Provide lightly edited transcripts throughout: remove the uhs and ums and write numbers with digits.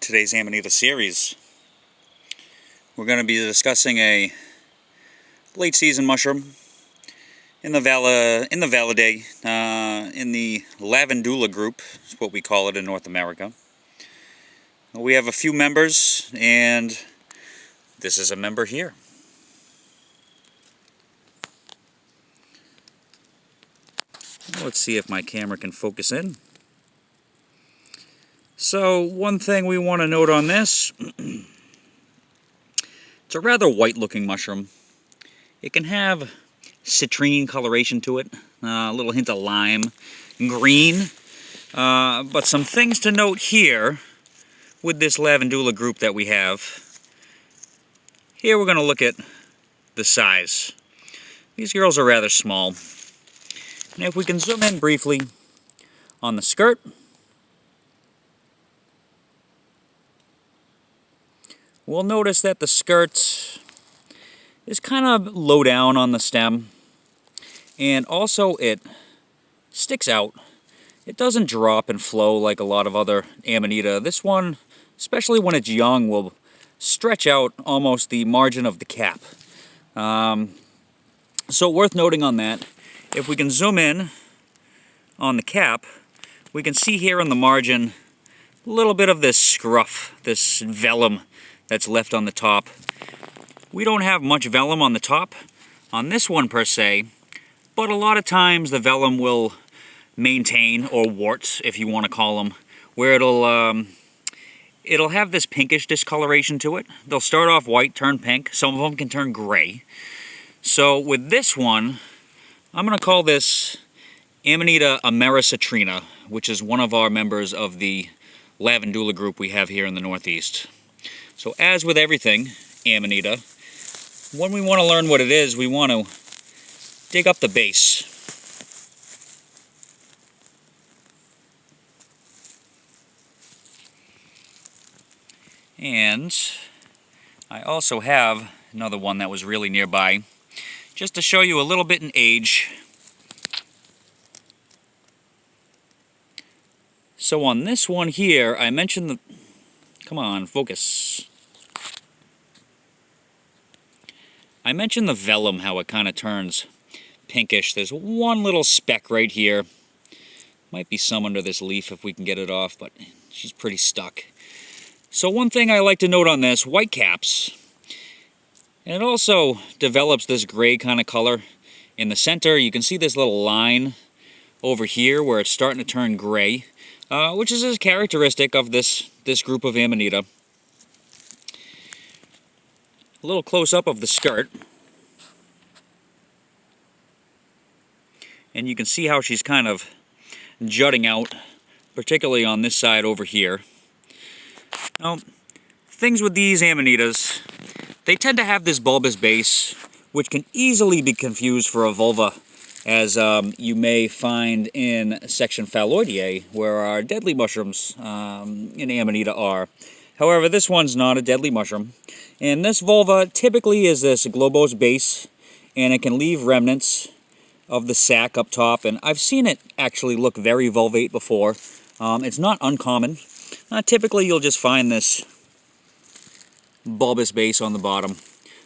today's Amanita series. We're going to be discussing a late season mushroom in the Validae, in the Lavandula group, is what we call it in North America. We have a few members, and this is a member here. Let's see if my camera can focus in. So, one thing we want to note on this, it's a rather white-looking mushroom. It can have citrine coloration to it, a little hint of lime, green. But some things to note here with this Lavandula group that we have. Here we're going to look at the size. These girls are rather small. And if we can zoom in briefly on the skirt, we'll notice that the skirt is kind of low down on the stem, and also it sticks out. It doesn't drop and flow like a lot of other Amanita. This one, especially when it's young, will stretch out almost the margin of the cap. So worth noting on that. If we can zoom in on the cap, we can see here on the margin a little bit of this scruff, this vellum that's left on the top. We don't have much vellum on the top on this one per se, but a lot of times the vellum will maintain, or warts if you want to call them, where it'll have this pinkish discoloration to it. They'll start off white, turn pink. Some of them can turn gray. So with this one, I'm going to call this Amanita americitrina, which is one of our members of the Lavandula group we have here in the Northeast. So as with everything Amanita, when we want to learn what it is, we want to dig up the base. And I also have another one that was really nearby, just to show you a little bit in age. So on this one here, I mentioned the... Come on, focus. I mentioned the vellum, how it kind of turns pinkish. There's one little speck right here. Might be some under this leaf if we can get it off, but she's pretty stuck. So one thing I like to note on this, white caps, and it also develops this gray kind of color in the center. You can see this little line over here where it's starting to turn gray, which is a characteristic of this group of Amanita. A little close-up of the skirt. And you can see how she's kind of jutting out, particularly on this side over here. Now, things with these Amanitas, they tend to have this bulbous base, which can easily be confused for a vulva, as you may find in section Phalloideae, where our deadly mushrooms in Amanita are. However, this one's not a deadly mushroom. And this vulva typically is this globose base, and it can leave remnants of the sac up top. And I've seen it actually look very vulvate before. It's not uncommon. Typically, you'll just find this bulbous base on the bottom.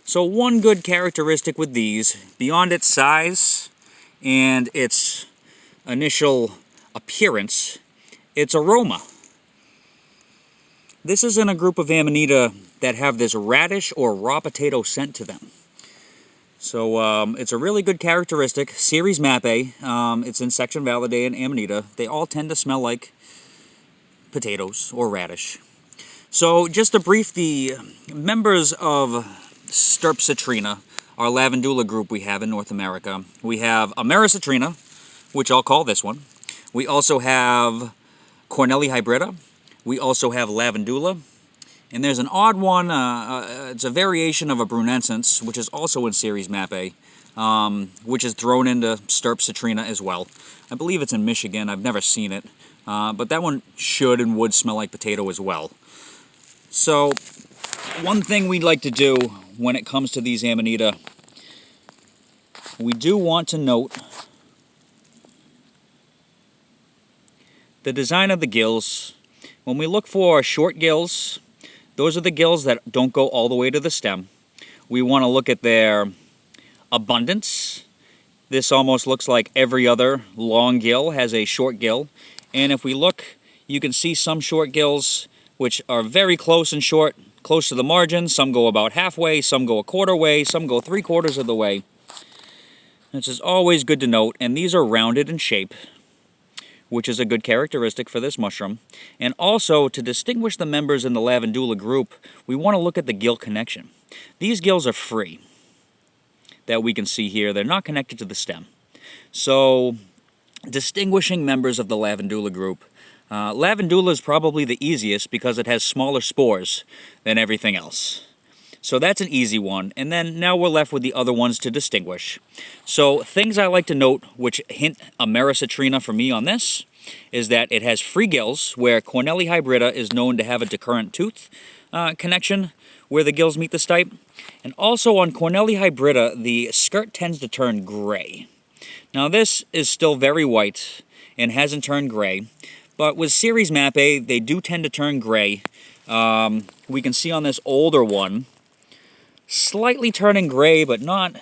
So one good characteristic with these, beyond its size and its initial appearance, its aroma. This is in a group of Amanita that have this radish or raw potato scent to them. So it's a really good characteristic. Series Mappe, it's in section Validae and Amanita. They all tend to smell like potatoes or radish. So just to brief the members of Stirpcitrina, our Lavandula group we have in North America. We have americitrina, which I'll call this one. We also have Cornelii hybrida. We also have Lavandula. And there's an odd one, it's a variation of a brunnescens, which is also in series Mappe, which is thrown into Stirpcitrina as well. I believe it's in Michigan. I've never seen it. But that one should and would smell like potato as well. So, one thing we'd like to do when it comes to these Amanita, we do want to note the design of the gills When we look for short gills, those are the gills that don't go all the way to the stem. We want to look at their abundance. This almost looks like every other long gill has a short gill. And if we look, you can see some short gills which are very close and short, close to the margin. Some go about halfway, some go a quarter way, some go 3/4 of the way. This is always good to note, and these are rounded in shape, which is a good characteristic for this mushroom. And also, to distinguish the members in the Lavandula group, we want to look at the gill connection. These gills are free, that we can see here. They're not connected to the stem. So, distinguishing members of the Lavandula group. Lavandula is probably the easiest because it has smaller spores than everything else. So that's an easy one. And then now we're left with the other ones to distinguish. So things I like to note, which hint americitrina for me on this, is that it has free gills, where Cornelli hybrida is known to have a decurrent tooth connection where the gills meet the stipe. And also on Cornelli hybrida, the skirt tends to turn gray. Now this is still very white and hasn't turned gray. But with Series Map A, they do tend to turn gray. We can see on this older one, slightly turning gray, but not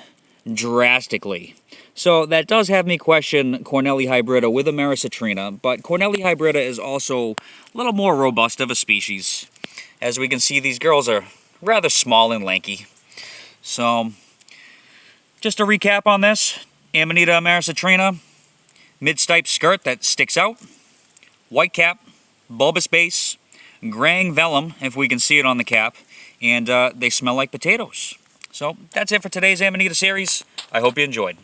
drastically. So that does have me question Cornelli hybrida with americitrina, but Cornelli hybrida is also a little more robust of a species. As we can see, these girls are rather small and lanky. So, just to recap on this, Amanita americitrina, mid-stipe skirt that sticks out, white cap, bulbous base, graying vellum, if we can see it on the cap, and they smell like potatoes. So that's it for today's Amanita series. I hope you enjoyed.